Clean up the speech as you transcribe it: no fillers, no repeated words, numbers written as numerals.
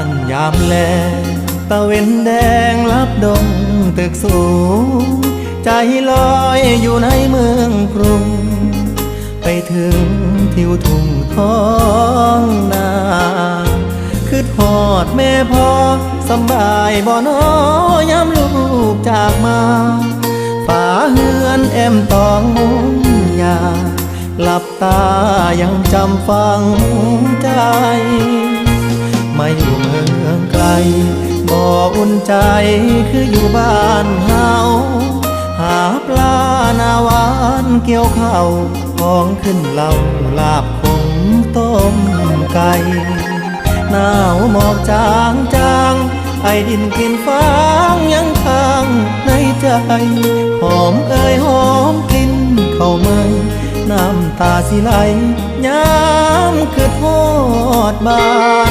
านยามแลตะเวนแดงลับดงตึกสูงใจลอยอยู่ในเมืองกรุงไปถึงทิวทุ่งท้องนาคือทอดแม่พ่อสำบายบ่น้อยามลูกจากมาฝาเฮือนแอมตองมุงยาหลับตายังจำฝังใจมาอยู่เมืองไกลบ่อุ่นใจคืออยู่บ้านเฮาหาปลาหน้าหวานเกี่ยวข้าวของขึ้นเหล่าลาบคงต้มไก่หนาวหมอกจางจางไอดินกลิ่นฟางยังค้างในใจหอมเอ่ยหอมกลิ่นเข้ามาน้ำตาสิไหลย้ำคือทอดบ้าน